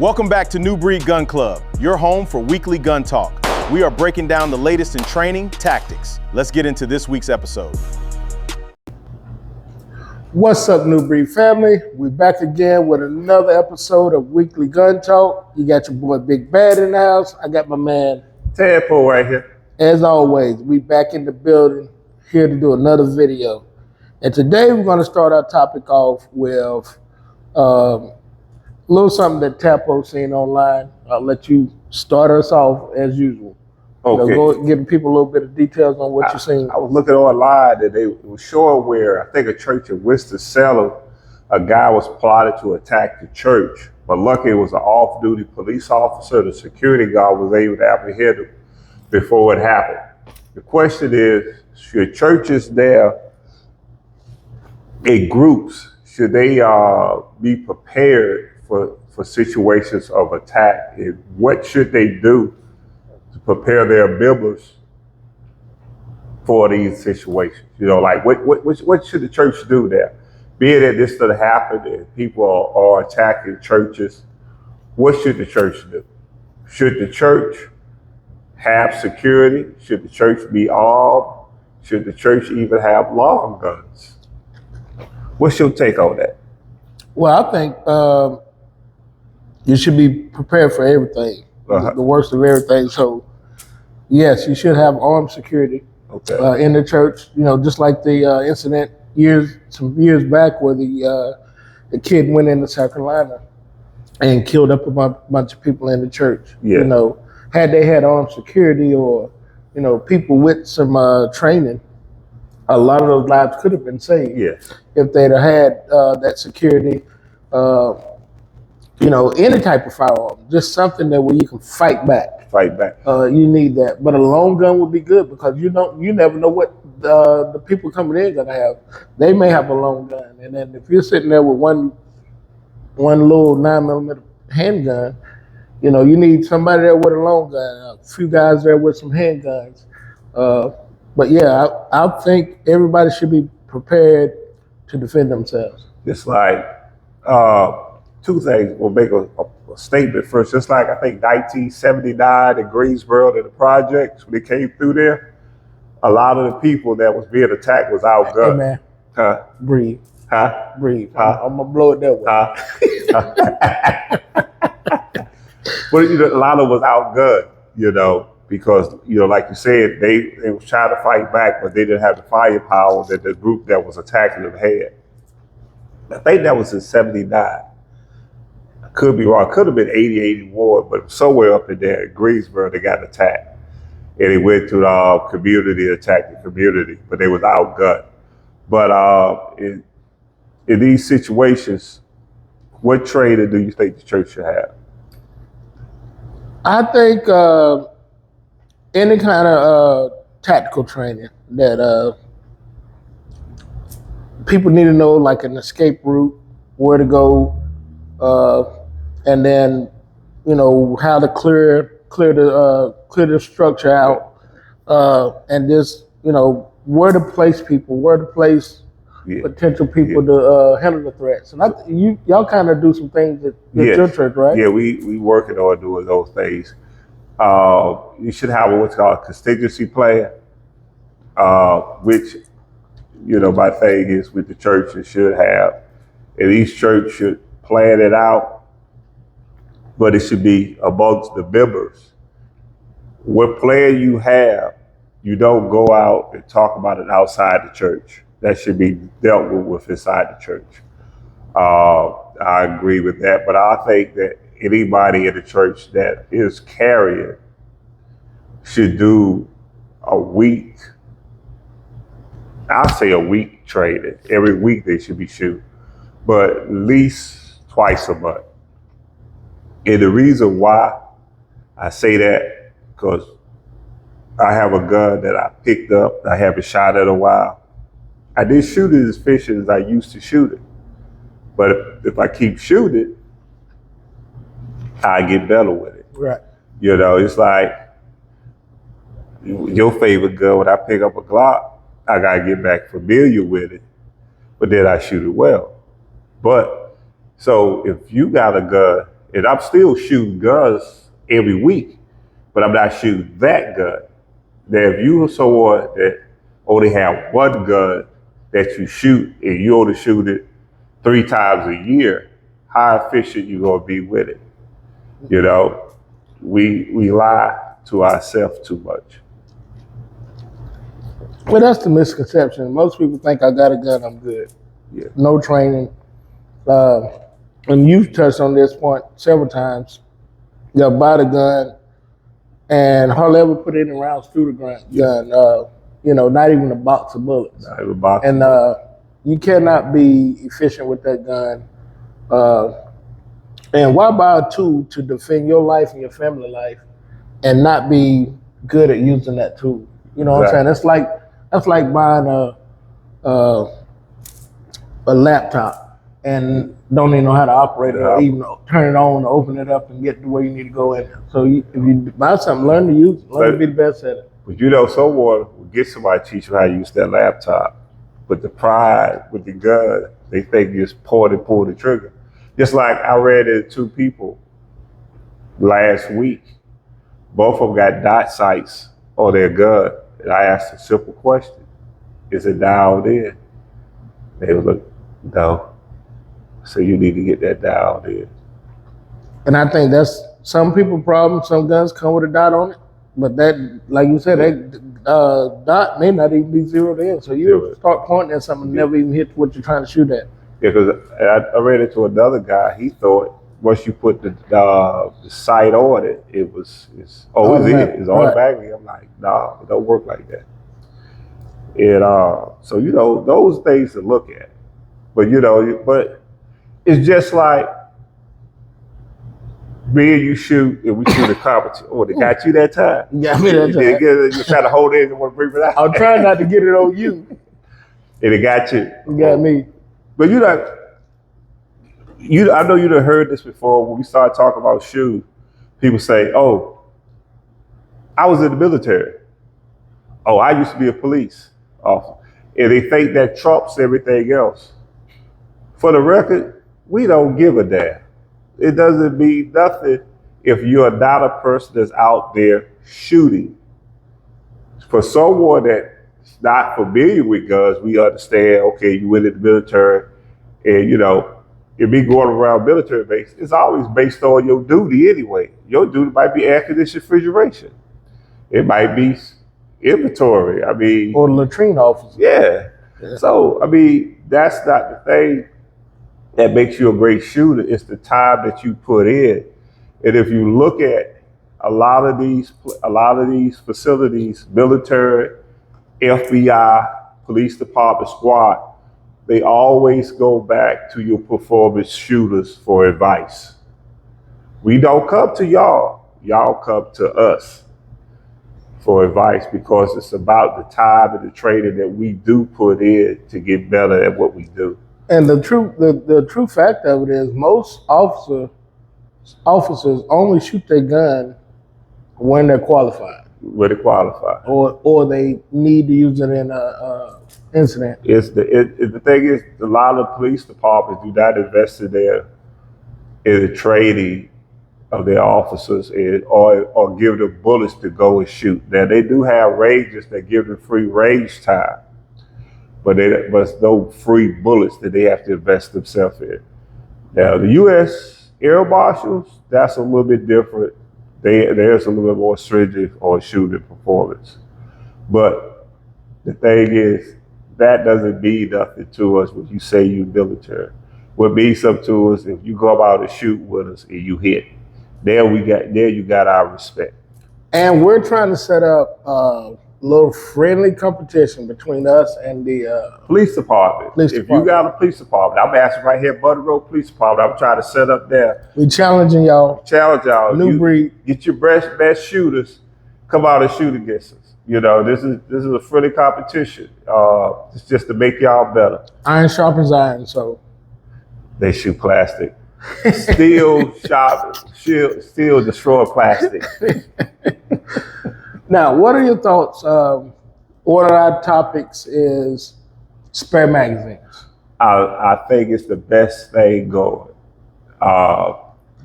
Welcome back to New Breed Gun Club, your home for weekly gun talk. We are breaking down the latest in training, tactics. Let's get into this week's episode. What's up, New Breed family? We're back again with another episode of Weekly Gun Talk. You got your boy Big Bad in the house. I got my man Tadpole right here. As always, we back in the building, here to do another video. And today we're going to start our topic off with a little something that Tapo seen online. I'll let you start us off as usual. Okay. Go give people a little bit of details on what you're seeing. I was looking online that they were showing where I think a church in Winston-Salem, a guy was plotted to attack the church, but luckily it was an off-duty police officer. The security guard was able to apprehend him before it happened. The question is, should churches there in groups, should they be prepared for situations of attack? And what should they do to prepare their members for these situations? You know, like what should the church do there? Being that this could happen and people are attacking churches, what should the church do? Should the church have security? Should the church be armed? Should the church even have long guns? What's your take on that? Well, I think you should be prepared for everything, the worst of everything. So, yes, you should have armed security in the church. You know, just like the incident some years back where the kid went into South Carolina and killed up a bunch of people in the church. Yeah. You know, had they had armed security or, you know, people with some training, a lot of those lives could have been saved. Yeah. If they'd have had that security. You know, any type of firearm, just something that where you can fight back. You need that, but a long gun would be good because you never know what the people coming in gonna have. They may have a long gun, and then if you're sitting there with one little 9mm handgun, you know, you need somebody there with a long gun, a few guys there with some handguns. But yeah, I think everybody should be prepared to defend themselves. It's like two things. We'll make a statement first. Just like I think 1979 in Greensboro, in the projects, when they came through there, a lot of the people that was being attacked was outgunned. Hey man, breathe. Breathe. I'm gonna blow it that way. But you know, a lot of us outgunned, you know, because, you know, like you said, they was trying to fight back, but they didn't have the firepower that the group that was attacking them had. I think that was in 79. I could be wrong. Could have been 80, 81, but somewhere up in there in Greensboro, they got attacked. And they went to the community, attacked the community, but they was outgunned. But in these situations, what training do you think the church should have? I think any kind of tactical training that people need to know, like an escape route, where to go, and then, you know, how to clear the structure out, and just, you know, where to place people, where to place potential people to handle the threats. And y'all kind of do some things at your church, right? Yeah, we working on doing those things. You should have what's called a contingency plan, which, you know, my thing is with the church, it should have, and each church should plan it out, but it should be amongst the members. What plan you have, you don't go out and talk about it outside the church. That should be dealt with inside the church. I agree with that, but I think that anybody in the church that is carrying should do a week. I'll say a week training. Every week they should be shooting, but at least twice a month. And the reason why I say that, because I have a gun that I picked up. I haven't shot it in a while. I didn't shoot it as efficient as I used to shoot it. But if I keep shooting, I get better with it. Right. You know, it's like your favorite gun, when I pick up a Glock, I gotta get back familiar with it, but then I shoot it well. But so if you got a gun And I'm still shooting guns every week, but I'm not shooting that gun. Now, if you are someone that only have one gun that you shoot and you only shoot it 3 times a year, how efficient you gonna be with it? You know, we lie to ourselves too much. Well, that's the misconception. Most people think I got a gun, I'm good. Yeah. No training. And you've touched on this point several times. You buy the gun and hardly ever put any rounds through the gun. Not even a box of bullets. Not even a box. And you cannot be efficient with that gun. And why buy a tool to defend your life and your family life and not be good at using that tool? You know what I'm saying? That's like buying a laptop and don't even know how to operate it or even turn it on, or open it up and get to where you need to go in. So if you buy something, learn to use it, learn to be the best at it. But someone will get somebody to teach you how to use that laptop. But the pride with the gun, they think you just pull the trigger. Just like I ran into 2 people last week. Both of them got dot sights on their gun. And I asked a simple question. Is it dialed in? They would look, no. So you need to get that dialed in. And I think that's some people's problem. Some guns come with a dot on it. But that, like you said, that dot may not even be zeroed in. So you start pointing at something and never even hit what you're trying to shoot at. Yeah, because I ran into another guy. He thought once you put the sight on it, it's automatically. I'm like, nah, it don't work like that. And so those things to look at. But but it's just like me and you shoot and we shoot a competition. Oh, they got you that time. You got me that time. You trying to hold it and want to bring it out. I'm trying not to get it on you. And it got you. You got me. But I know you done heard this before. When we started talking about shoes, people say, "Oh, I was in the military. Oh, I used to be a police officer," and they think that trumps everything else. For the record, we don't give a damn. It doesn't mean nothing if you're not a person that's out there shooting. For someone that's not familiar with guns, we understand, okay, you went in the military and, if me going around military base, it's always based on your duty anyway. Your duty might be air conditioned refrigeration. It might be inventory. Or latrine officer. Yeah. So, that's not the thing that makes you a great shooter. It's the time that you put in. And if you look at a lot of these facilities, military, FBI, police department, squad, they always go back to your performance shooters for advice. We don't come to y'all. Y'all come to us for advice because it's about the time and the training that we do put in to get better at what we do. And the true fact of it is most officers only shoot their gun when they're qualified. When they're qualified. Or they need to use it in a incident. The thing is, a lot of police departments do not invest in the training of their officers or give them bullets to go and shoot. Now they do have ranges that give them free range time, but it's no free bullets that they have to invest themselves in. Now the U.S. Air Marshals, that's a little bit different. There's a little bit more stringent on shooting performance. But the thing is, that doesn't mean nothing to us when you say you military. What means something to us if you go out and shoot with us and you hit. There you got our respect. And we're trying to set up a little friendly competition between us and the police department. If you got a police department, I'm asking right here, Buddy Road Police Department. I'm trying to set up there. We challenging y'all. New breed. Get your best shooters. Come out and shoot against us. This is a friendly competition. It's just to make y'all better. Iron sharpens iron, so they shoot plastic. Steel destroy plastic. Now, what are your thoughts? One of our topics is spare magazines. I think it's the best thing going.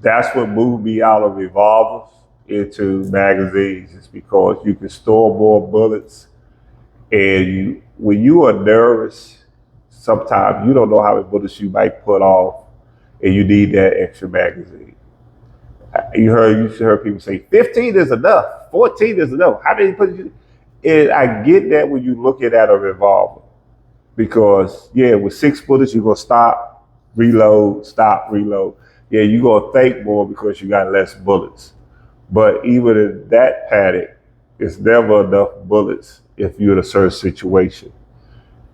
That's what moved me out of revolvers into magazines. It's because you can store more bullets, and when you are nervous, sometimes you don't know how many bullets you might put off, and you need that extra magazine. You should heard people say 15 is enough, 14 is enough. How many bullets? And I get that when you look at a revolver, because with 6 bullets you're gonna stop, reload, stop, reload. Yeah, you're gonna think more because you got less bullets. But even in that paddock, it's never enough bullets if you're in a certain situation.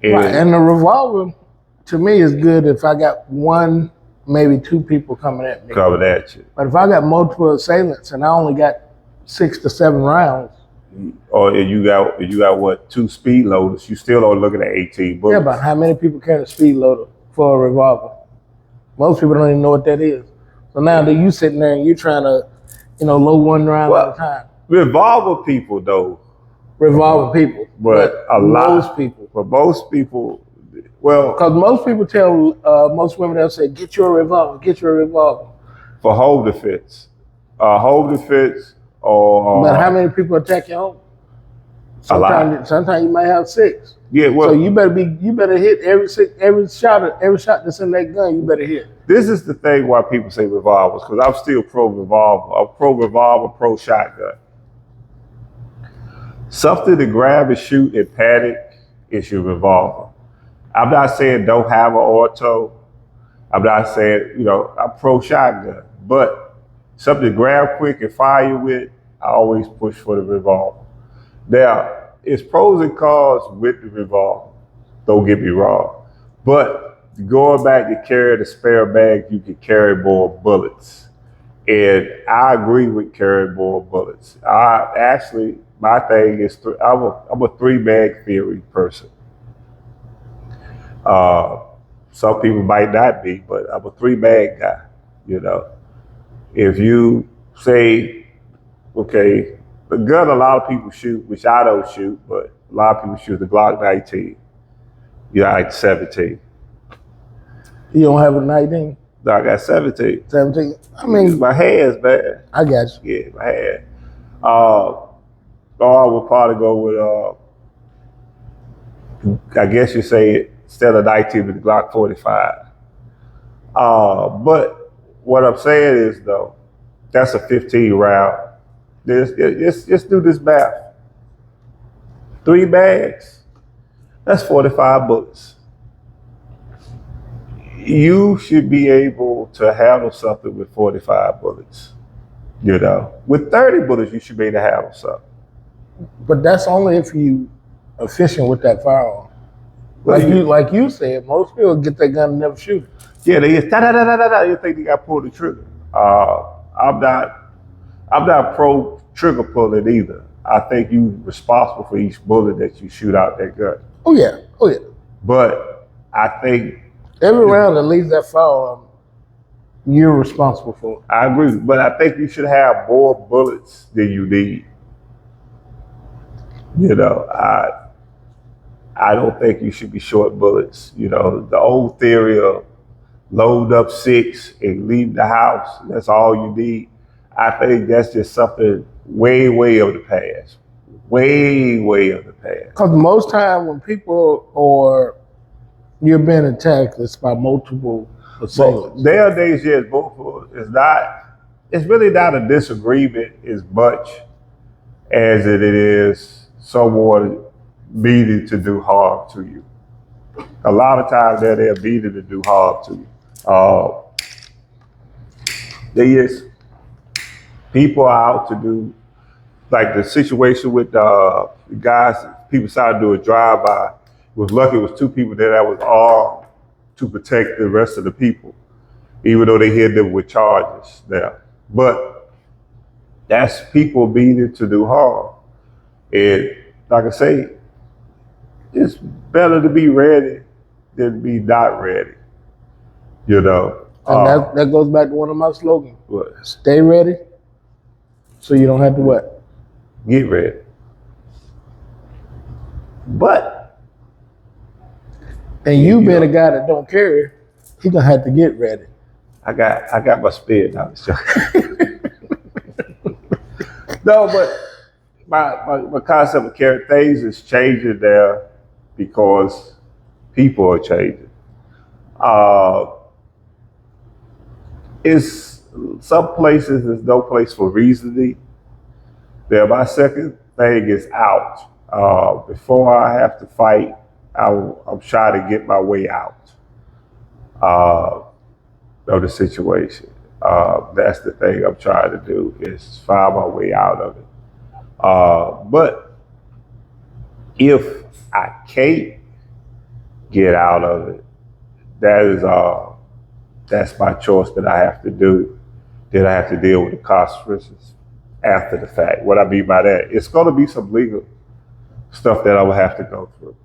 And the revolver, to me, is good if I got 1, maybe 2 people coming at me. Coming at you. But if I got multiple assailants and I only got 6 to 7 rounds. Or you got what, 2 speed loaders, you still are looking at 18 bullets. Yeah, but how many people carry a speed loader for a revolver? Most people don't even know what that is. So now that you sitting there and you're trying to, load 1 round at a time. Revolver people though. Revolver people. But most people. But most people, well. Because most people tell most women, they'll say, get your revolver, get your revolver. For home defense. Home defense or. But how many people attack your home? Sometimes you might have 6. Yeah, well. So you better hit every shot that's in that gun, you better hit. This is the thing why people say revolvers, because I'm still pro revolver. I'm pro revolver, pro shotgun. Something to grab and shoot in paddock is your revolver. I'm not saying don't have an auto. I'm not saying, I'm pro shotgun, but something to grab quick and fire with, I always push for the revolver. Now, it's pros and cons with the revolver, don't get me wrong, but going back to carrying a spare bag, you can carry more bullets. And I agree with carrying more bullets. My thing is, I'm a 3-bag theory person. Some people might not be, but I'm a 3-bag guy, If you say, okay, the gun a lot of people shoot, which I don't shoot, but a lot of people shoot the Glock 19. You got 17. You don't have a 19? No, I got 17. 17? I mean, my hands, man. I got you. Yeah, my hand. I would probably go with, I guess you say, instead of 19, with the Glock 45. But what I'm saying is, though, that's a 15 round. Just do this math. 3 bags, that's 45 bullets. You should be able to handle something with 45 bullets. With 30 bullets, you should be able to handle something. But that's only if you efficient with that firearm. Like you said, most people get their gun and never shoot. Yeah, they just da-da-da-da-da. You think they got to pull the trigger. I'm not pro trigger pulling either. I think you're responsible for each bullet that you shoot out that gun. Oh yeah. But I think every round that leaves that firearm, you're responsible for it. I agree, but I think you should have more bullets than you need. I don't think you should be short bullets. The old theory of load up 6 and leave the house, that's all you need. I think that's just something way, way of the past. Way, way of the past. Because most time when you're being attacked, it's by multiple assailants. Nowadays, yes, it's really not a disagreement as much as it is someone meaning to do harm to you. A lot of times they're meaning to do harm to you. People are out to do, like the situation with the guys, people decided to do a drive-by. Was lucky it was 2 people there that was armed to protect the rest of the people, even though they hit them with charges there. But that's people meaning to do harm. And like I say, it's better to be ready than be not ready. And that goes back to one of my slogans. What? Stay ready so you don't have to what? Get ready. But and you being a guy that don't carry, he gonna have to get ready. I got my spit now. No, but my concept of care, things is changing there because people are changing. It's some places there's no place for reasoning. There, my second thing is out. Before I have to fight, I'm trying to get my way out of the situation. That's the thing I'm trying to do, is find my way out of it. But if I can't get out of it, that's my choice that I have to do. Then I have to deal with the consequences after the fact. What I mean by that, it's going to be some legal stuff that I will have to go through.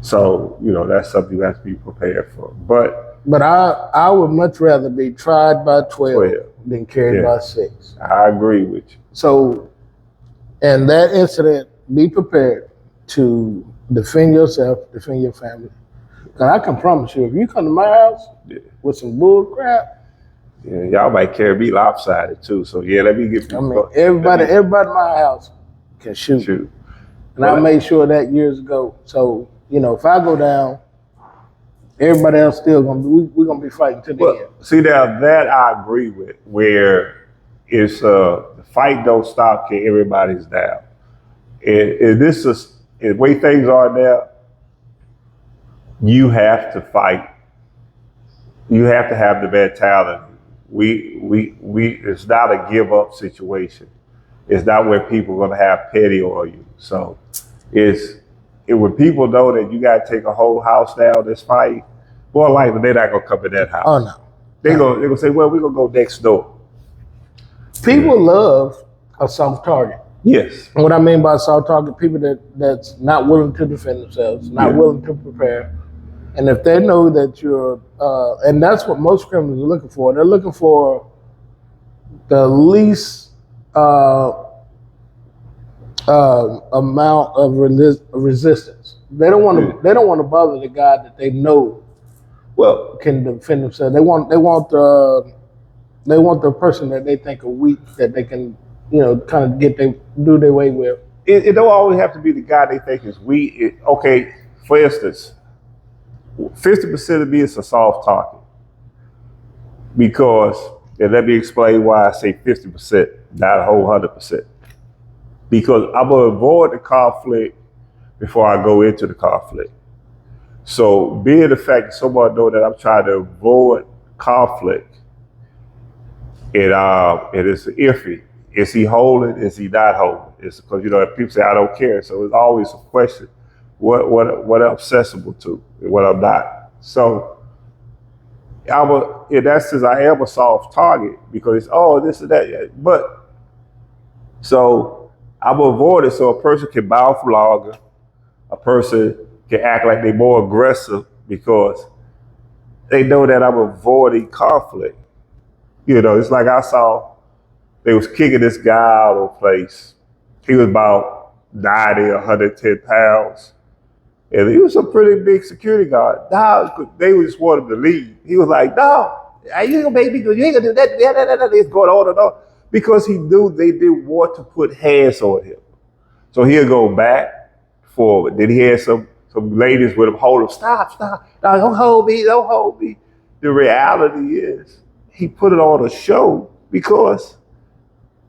So, that's something you have to be prepared for. But I would much rather be tried by 12 than carried by 6. I agree with you. So, in that incident, be prepared to defend yourself, defend your family. Because I can promise you, if you come to my house with some bull crap, y'all might carry me lopsided too. So let me get. Everybody in my house can shoot. And I made sure that years ago. So if I go down, everybody else still we're gonna be fighting to the end. See, now that I agree with, where it's the fight don't stop till everybody's down. And this is the way things are now. You have to fight. You have to have the mentality. It's not a give up situation. It's not where people are gonna have pity on you. So when people know that you gotta take a whole house down this fight, more likely they're not gonna come in that house. Oh no. They're gonna say, well, we're gonna go next door. People love a soft target. Yes. And what I mean by soft target, people that's not willing to defend themselves, not willing to prepare. And if they know that you're, and that's what most criminals are looking for. They're looking for the least amount of resistance. They don't want to. They don't want to bother the guy that they know can defend themselves. They want the person that they think are weak, that they can kind of do their way with. It don't always have to be the guy they think is weak. Okay, for instance, 50% of me is a soft target. Because, and let me explain why I say 50%, not a whole 100%. Because I'm gonna avoid the conflict before I go into the conflict. So being the fact that someone know that I'm trying to avoid conflict, and it's iffy. Is he holding? Is he not holding? It's because people say I don't care. So it's always a question. What I'm accessible to and what I'm not. So in essence, I am a soft target because it's this and that. But so I'm avoided so a person can mouth longer, a person can act like they're more aggressive because they know that I'm avoiding conflict. It's like I saw they was kicking this guy out of a place. He was about 90, 110 pounds. And he was a pretty big security guard. They just wanted to leave. He was like, no, you ain't gonna make me do, you ain't gonna do that. It's going on and on. Because he knew they didn't want to put hands on him. So he'll go back, forward. Then he had some ladies with him hold him, stop, no, don't hold me. The reality is, he put it on a show because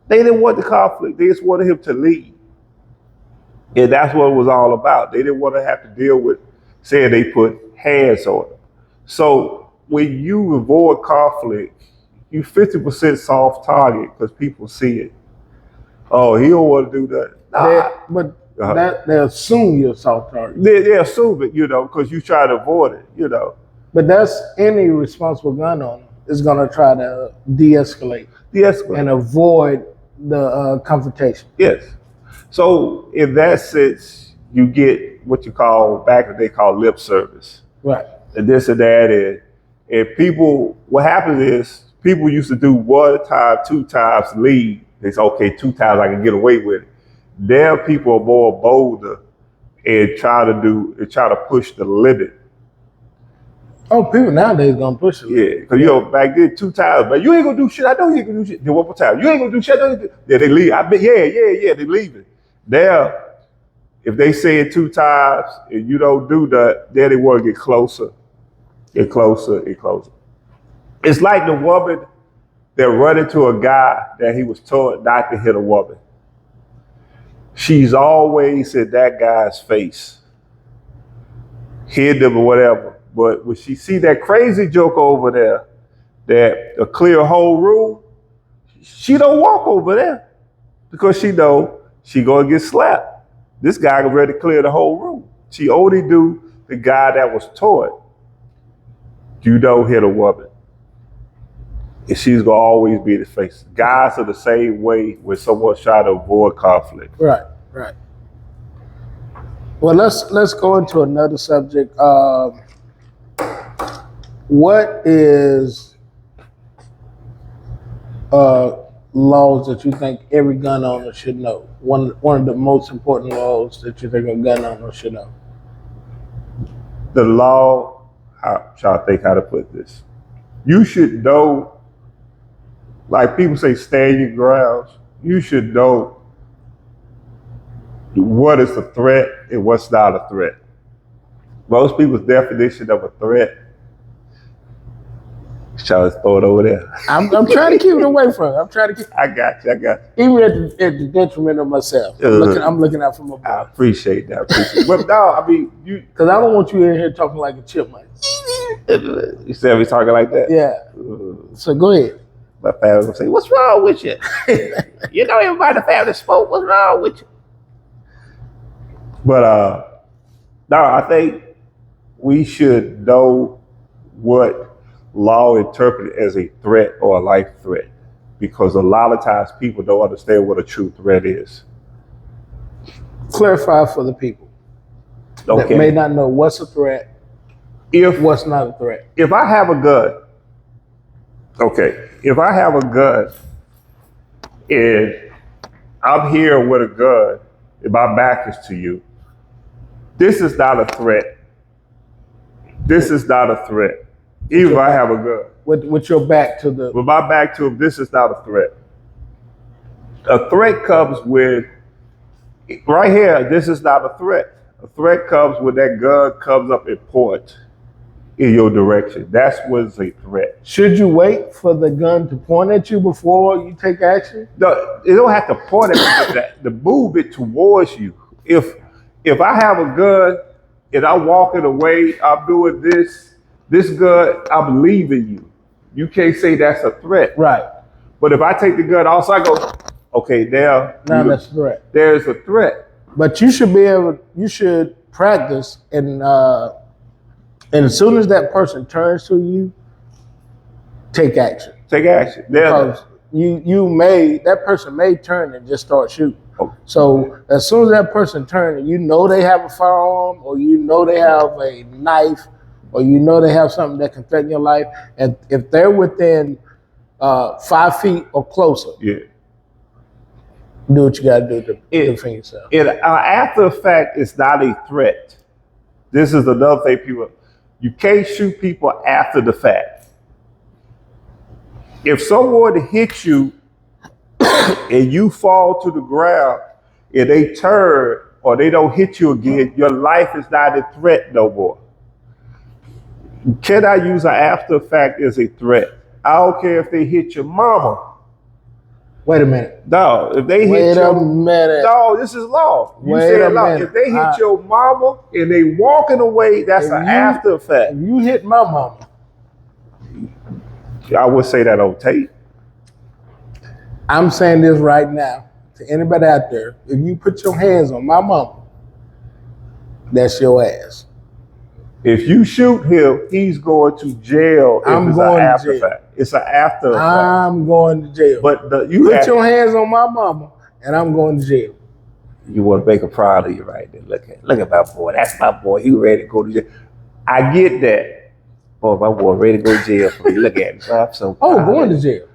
they didn't want the conflict. They just wanted him to leave. And that's what it was all about. They didn't want to have to deal with saying they put hands on them. So when you avoid conflict, you 50% soft target because people see it. Oh, he don't want to do that. They assume you're a soft target. They assume it, because you try to avoid it, But that's any responsible gun owner is going to try to de-escalate and avoid the confrontation. Yes. So in that sense, you get what you call, back then they call lip service. Right. And this and that. And people, what happens is people used to do 1 time, 2 times, leave. They say, okay, 2 times I can get away with it. Now people are more bolder and try to push the limit. Oh, people nowadays gonna push it. Yeah, because you know, back then 2 times, but you ain't gonna do shit. I know you ain't gonna do shit. Then one more time, you ain't gonna do shit. I know you do. Yeah, they leave. I bet. Yeah, they leaving. Now, if they say it 2 times and you don't do that, then they want to get closer, and closer, and closer. It's like the woman that run into a guy that he was told not to hit a woman. She's always in that guy's face, hit him or whatever. But when she see that crazy joke over there, that a clear whole room, she don't walk over there because she know she gonna get slapped. This guy ready to clear the whole room. She only do the guy that was taught, you don't hit a woman. And she's gonna always be the face. Guys are the same way when someone's trying to avoid conflict. Right. Well, let's go into another subject. What is laws that you think every gun owner should know? One of the most important laws that you think a gun owner should know. The law, I'm trying to think how to put this. You should know, like people say, stand your grounds. You should know what is a threat and what's not a threat. Most people's definition of a threat, shall I throw it over there? I'm trying to keep it away from it. I'm trying to keep. I got you. Even at the detriment of myself. I'm looking out for my boy. I appreciate that. But no, I mean, because I don't want you in here talking like a chipmunk. You said we talking like that? Yeah. So go ahead. My family will say, "What's wrong with you?" You know, everybody in the family spoke. What's wrong with you? But no, I think we should know what law interpreted as a threat or a life threat, because a lot of times people don't understand what a true threat is. Clarify for the people that may not know what's a threat, what's not a threat. If I have a gun, if I have a gun and I'm here with a gun and my back is to you, this is not a threat. This is not a threat. Even if I have a gun. With your back to the... With my back to him, this is not a threat. A threat comes with, right here, this is not a threat. A threat comes when that gun comes up and points in your direction. That's what's a threat. Should you wait for the gun to point at you before you take action? No, it don't have to point at you, to move it towards you. If I have a gun and I'm walking away, I'm doing this gun, I'm leaving you. You can't say that's a threat. Right. But if I take the gun, also I go, okay, now that's a threat. There's a threat. But you should practice, and as soon as that person turns to you, take action. Take action. Because that person may turn and just start shooting. Oh. So as soon as that person turns, and you know they have a firearm, or you know they have a knife, or you know they have something that can threaten your life, and if they're within 5 feet or closer, do what you got to do to defend yourself. After effect, it's not a threat. This is another thing you can't shoot people after the fact. If someone hits you and you fall to the ground and they turn or they don't hit you again, your life is not a threat no more. Can I use an after effect as a threat? I don't care if they hit your mama. Wait a minute. No, if they hit no, this is law. You say law. If they hit your mama and they walking away, that's an after effect. If you hit my mama, I would say that on tape. I'm saying this right now to anybody out there. If you put your hands on my mama, that's your ass. If you shoot him, he's going to jail. I'm going to jail. It's an after effect. I'm going to jail. But put your hands on my mama, and I'm going to jail. You want to make a proud of you right there. Look at my boy. That's my boy. He ready to go to jail. I get that. Oh, my boy ready to go to jail for me. Look at me. I'm so proud. Going to jail.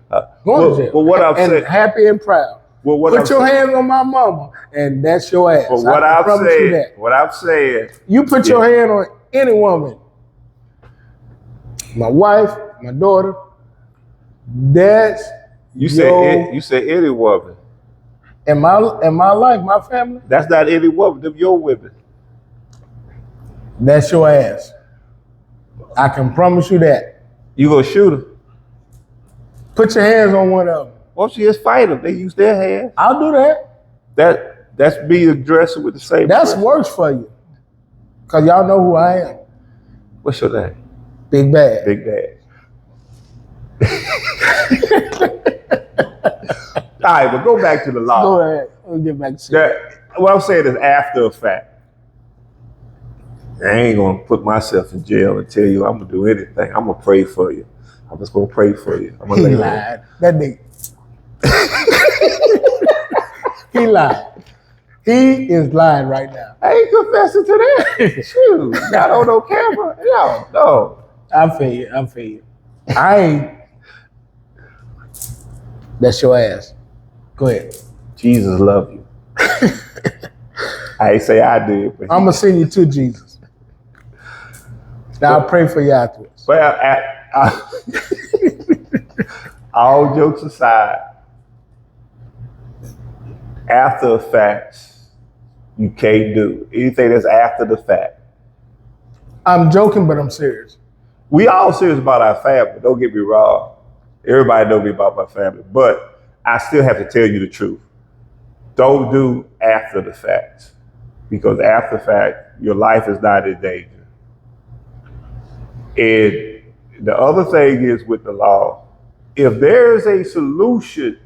Going to jail. But what I'm saying, happy and proud. Put your hands on my mama, and that's your ass. But what I'm saying, you put your hand on any woman, my wife, my daughter. That's You said any woman. in my life, my family. That's not any woman. Them your women. That's your ass. I can promise you that. You gonna shoot her? Put your hands on one of them. Why don't you just fight them? They use their hands. I'll do that. That's me addressing with the same. That's person. worse for you. Cause y'all know who I am. What's your name? Big Bad. Big Bad. All right, but go back to the law. Go ahead. We'll get back to it. What I'm saying is after the fact. I ain't gonna put myself in jail and tell you I'm gonna do anything. I'm gonna pray for you. I'm just gonna pray for you. I'm gonna He lay lied. That nigga. He lied. He is lying right now. I ain't confessing to that. Shoot, not on no camera. No. I feel you. I ain't. That's your ass. Go ahead. Jesus love you. I ain't say I did, but I'm gonna send you to Jesus. Now I'll pray for you afterwards. Well, all jokes aside, after the facts, you can't do anything that's after the fact. I'm joking, but I'm serious. We all serious about our family. Don't get me wrong. Everybody know me about my family, but I still have to tell you the truth. Don't do after the fact, because after the fact, your life is not in danger. And the other thing is with the law, if there is a solution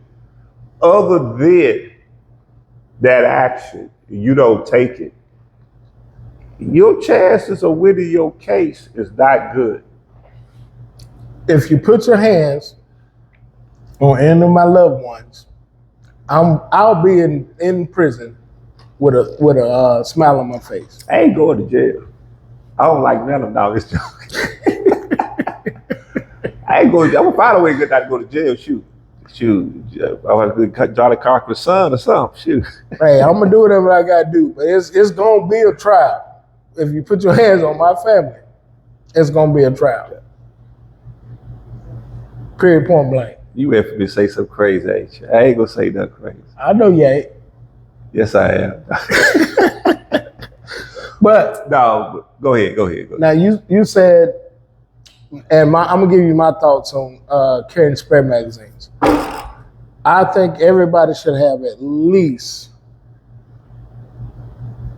other than that action, you don't take it, your chances of winning your case is not good. If you put your hands on any of my loved ones, I'll be in prison with a smile on my face. I ain't going to jail. I don't like none of them. It's joking. I ain't going. I'm gonna find a way not to go to jail. Shoot. I want to cut Johnny Carter's son or something. Shoot. Hey, I'm gonna do whatever I gotta do, but it's gonna be a trial. If you put your hands on my family, it's gonna be a trial. Period. Point blank. You wait for me to say something crazy, ain't you? I ain't gonna say nothing crazy. I know you ain't. Yes, I am. But no, go ahead. Now you said, and I'm gonna give you my thoughts on carrying spare magazines. I think everybody should have at least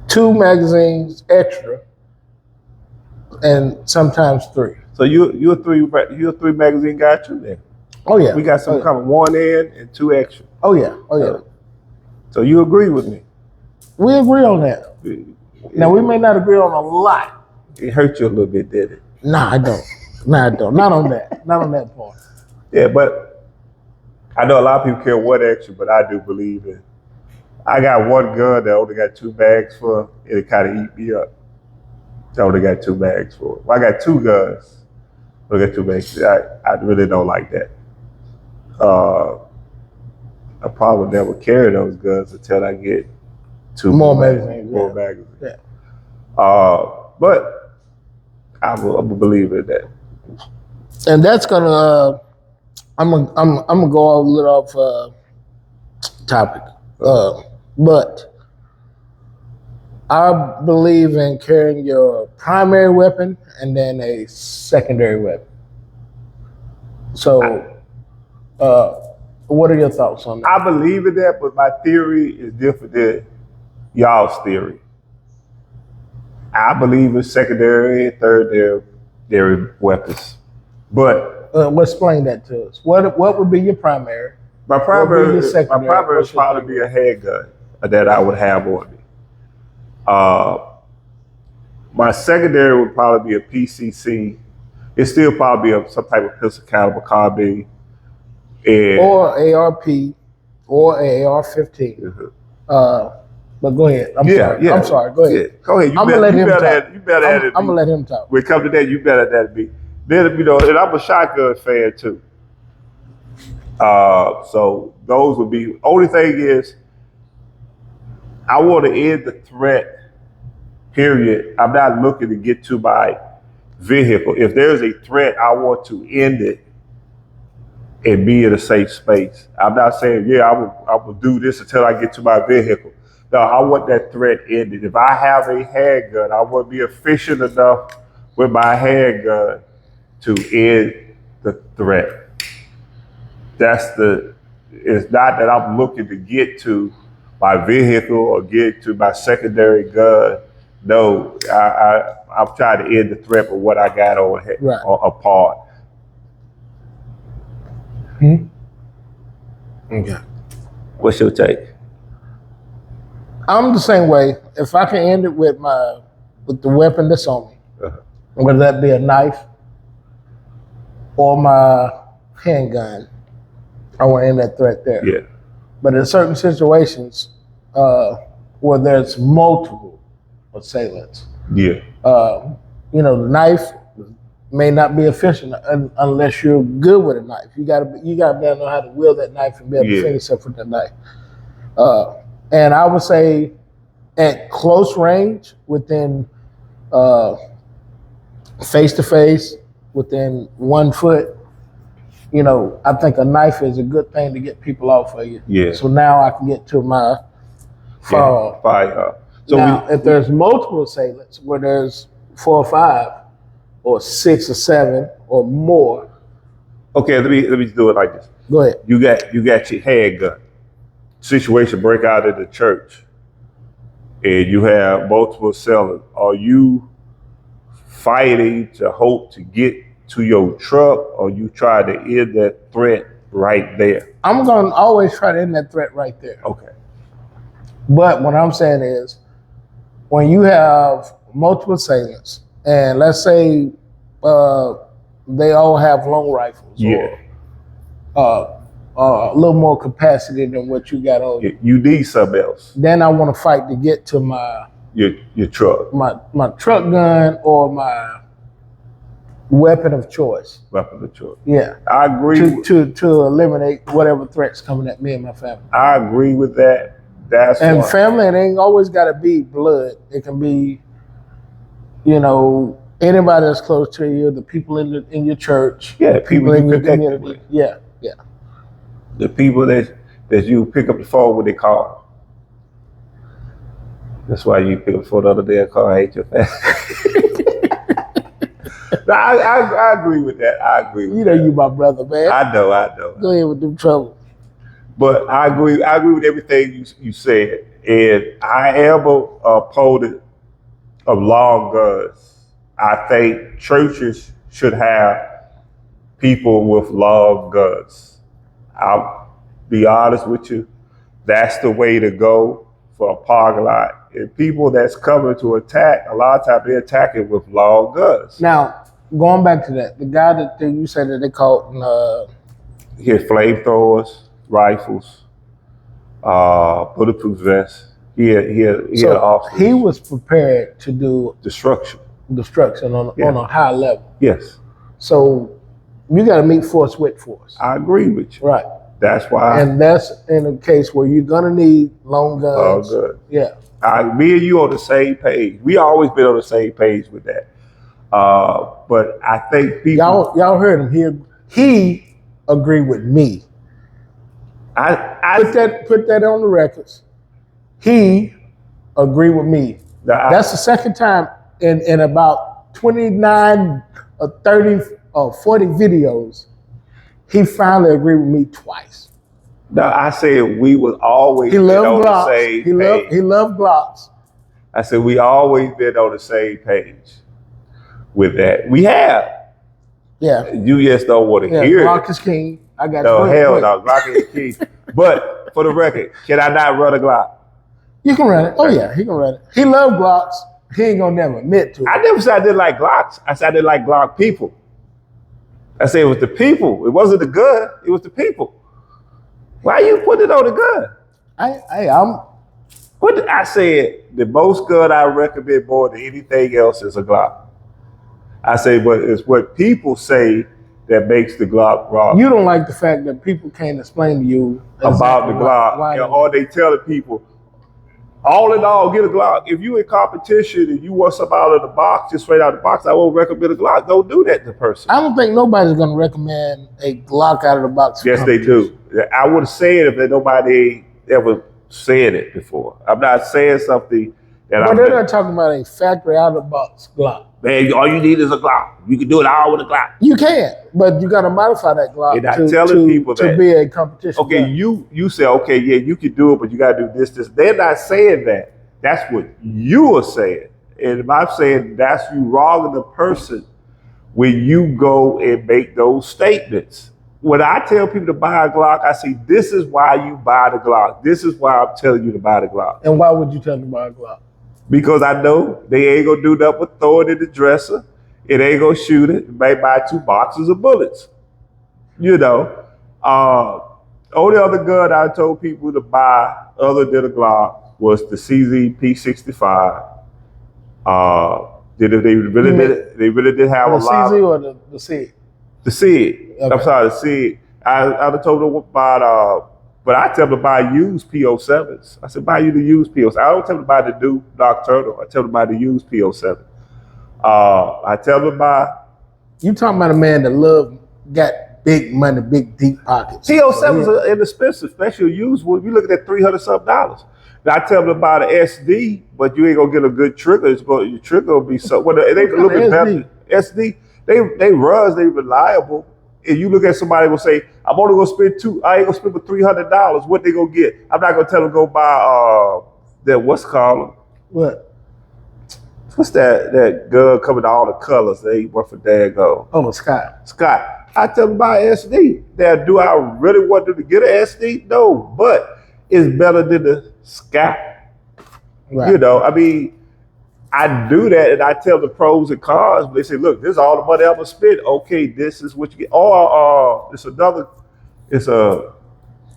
2 magazines extra, and sometimes 3. So you're a 3 magazine guy too then? Oh yeah. We got some coming, 1 in and 2 extra. Oh yeah. So you agree with me? We agree on that. Now we may not agree on a lot. It hurt you a little bit, did it? Nah, I don't. Not on that. Not on that part. Yeah, but I know a lot of people care what extra, but I do believe it. I got one gun that I only got 2 bags for, and it kind of eat me up. I only got 2 bags for it. Well, I got 2 guns. I got 2 bags. I really don't like that. I probably would never carry those guns until I get 2 more magazines. More magazines. Yeah. But I'm a believer in that. And that's gonna. I'm gonna go a little off topic, but I believe in carrying your primary weapon and then a secondary weapon. So, what are your thoughts on that? I believe in that, but my theory is different than y'all's theory. I believe in secondary and tertiary weapons, but explain that to us. What would be your primary? My primary would What's your probably be a handgun that I would have on me. My secondary would probably be a PCC. It still probably be some type of pistol caliber carbine. Or ARP or AR-15. Mm-hmm. But go ahead. I'm sorry. Go ahead. Yeah. Go ahead. I'm gonna let him talk. You better add it. I'm gonna let him talk. When it comes to that, you better add it be. Then and I'm a shotgun fan too. So those would be. Only thing is, I want to end the threat. Period. I'm not looking to get to my vehicle. If there's a threat, I want to end it and be in a safe space. I'm not saying, yeah, I will do this until I get to my vehicle. No, I want that threat ended. If I have a handgun, I want to be efficient enough with my handgun to end the threat. It's not that I'm looking to get to my vehicle or get to my secondary gun. No, I'm trying to end the threat with what I got on apart. Okay. What's your take? I'm the same way. If I can end it with the weapon that's on me, whether that be a knife or my handgun, I want to end that threat there. Yeah. But in certain situations where there's multiple assailants, Yeah. the knife may not be efficient unless you're good with a knife. You gotta be able to know how to wield that knife and be able to finish up with that knife. And I would say at close range, within face to face, within 1 foot, I think a knife is a good thing to get people off of you. Yeah. So now I can get to my fire. So now, if there's multiple assailants, where there's 4 or 5, or 6 or 7 or more. Okay, let me do it like this. Go ahead. You got your handgun. Situation break out in the church, and you have multiple assailants. Are you fighting to hope to get to your truck, or you try to end that threat right there? I'm going to always try to end that threat right there. Okay. But what I'm saying is, when you have multiple assailants, and let's say they all have long rifles, or a little more capacity than what you got on you need something else. Then I want to fight to get to my your truck, my truck gun, or my weapon of choice. Weapon of choice. Yeah, I agree. To eliminate whatever threats coming at me and my family. I agree with that. And family, it ain't always got to be blood. It can be, anybody that's close to you, the people in your church, yeah, people in your community. Yeah. The people that you pick up the phone when they call. That's why you pick up the phone the other day and call, I hate your family. No, I agree with that. I agree with that. You my brother, man. I know. Go ahead with them trouble. But I agree with everything you said. And I am a opponent of long guns. I think churches should have people with long guns. I'll be honest with you. That's the way to go for a parking lot. And people that's coming to attack, a lot of times they're attacking with long guns. Now, going back to that, the guy that you said that they caught he had flamethrowers, rifles, bulletproof vests. He had officers. He was prepared to do destruction on a high level. Yes. So you got to meet force with force. I agree with you. Right. That's why. And that's in a case where you're gonna need long guns. Oh, good. Yeah. Me and you on the same page. We always been on the same page with that. But I think people. Y'all heard him. He agreed with me. I put that on the records. He agreed with me. That's the second time in about 29 or 30 or 40 videos, he finally agreed with me twice. No, I said we was always been on the same page. He loved Glocks. I said we always been on the same page with that. We have. Yeah. You just don't want to hear it. Glock is king. I got no, hell no. Glock is king. But for the record, can I not run a Glock? You can run it. Oh yeah, he can run it. He loved Glocks. He ain't gonna never admit to it. I never said I didn't like Glocks. I said I didn't like Glock people. I said it was the people. It wasn't the gun. It was the people. Why you put it on the gun? I said the most gun I recommend more than anything else is a Glock. I say, but it's what people say that makes the Glock wrong. You don't like the fact that people can't explain to you about the Glock, or they tell the people, All in all, get a Glock. If you in competition and you want something out of the box, just straight out of the box, I won't recommend a Glock. Don't do that to the person. I don't think nobody's gonna recommend a Glock out of the box. Yes, they do. I would have said if nobody ever said it before. I'm not saying something that But they're not talking about a factory out of the box Glock. Man, all you need is a Glock. You can do it all with a Glock. You can, but you got to modify that Glock You're not telling people to that. be a competition. Okay, gun. you say, okay, yeah, you can do it, but you got to do this. They're not saying that. That's what you are saying. And if I'm saying that's you wronging the person when you go and make those statements. When I tell people to buy a Glock, I say, this is why you buy the Glock. This is why I'm telling you to buy the Glock. And why would you tell them to buy a Glock? Because I know they ain't gonna do nothing but throw it in the dresser. It ain't gonna shoot it. It may buy 2 boxes of bullets. You know. Only other gun I told people to buy other than a Glock was the CZ P65. They really did have a lot. The CZ or the SIG? The SIG. Okay. I'm sorry, the SIG. I told them about, but I tell them to buy used P07s. I said, buy you the used P07. I don't tell them to buy the new Nocturnal. I tell them to buy the used P07. I tell them to buy. You talking about a man that got big money, big deep pockets. P07s are inexpensive, especially a used one. You look at $300-something. Now I tell them to buy the SD, but you ain't gonna get a good trigger. Your trigger will be so. Well, they a little bit better. SD, they runs, they reliable. And you look at somebody will say, I'm only gonna spend I ain't gonna spend for $300. What they gonna get? I'm not gonna tell them to go buy that what's called. What? What's that gun coming in all the colors? They ain't worth a daggone. Oh, Scott. I tell them buy SD. Now, do I really want them to get an SD? No, but it's better than the Scott. Right. You know, I mean, I do that and I tell the pros and cons, but they say, look, this is all the money I'm gonna spend. Okay, this is what you get. Or it's a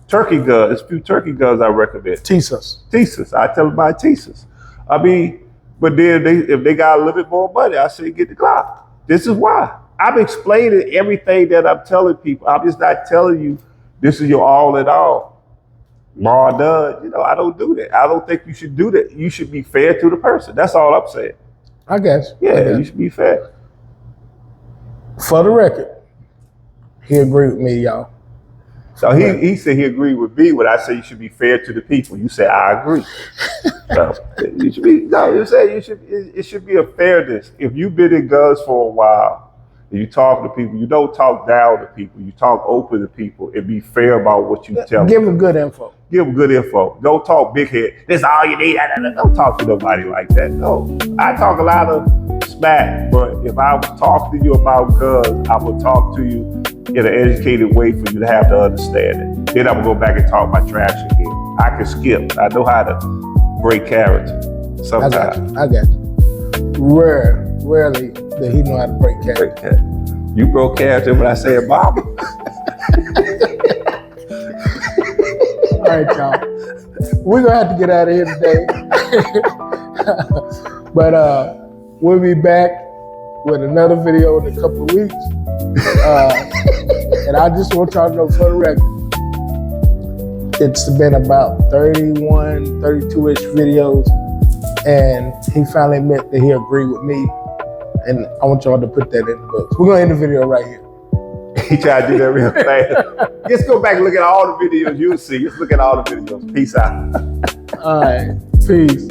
turkey gun. It's a few turkey guns I recommend. Tisas. I tell them buy Tisas. I mean, but then if they got a little bit more money, I say get the Glock. This is why. I'm explaining everything that I'm telling people. I'm just not telling you this is your all in all. Bar done. You know, I don't do that. I don't think you should do that. You should be fair to the person. That's all I'm saying. I guess. Yeah, you should be fair. For the record, he agreed with me, y'all. So he said he agreed with me when I say you should be fair to the people. You say I agree. So you should be it should be a fairness. If you've been in guns for a while and you talk to people, you don't talk down to people. You talk open to people and be fair about what you tell them. Give them good info. Give them good info. Don't talk big head. This is all you need. Don't talk to nobody like that. No. I talk a lot of smack, but if I talk to you about guns, I will talk to you in an educated way for you to have to understand it. Then I'm gonna go back and talk my trash again. I can skip. I know how to break character sometimes. I got you. Rarely did he know how to break character. You broke character when I said Mama. All right, y'all. We're gonna have to get out of here today. But we'll be back with another video in a couple of weeks. And I just want y'all to know for the record, it's been about 31, 32-ish videos, and he finally admitted that he agreed with me. And I want y'all to put that in the books. We're gonna end the video right here. He tried to do that real fast. Just go back and look at all the videos you'll see. Just look at all the videos. Peace out. All right, peace.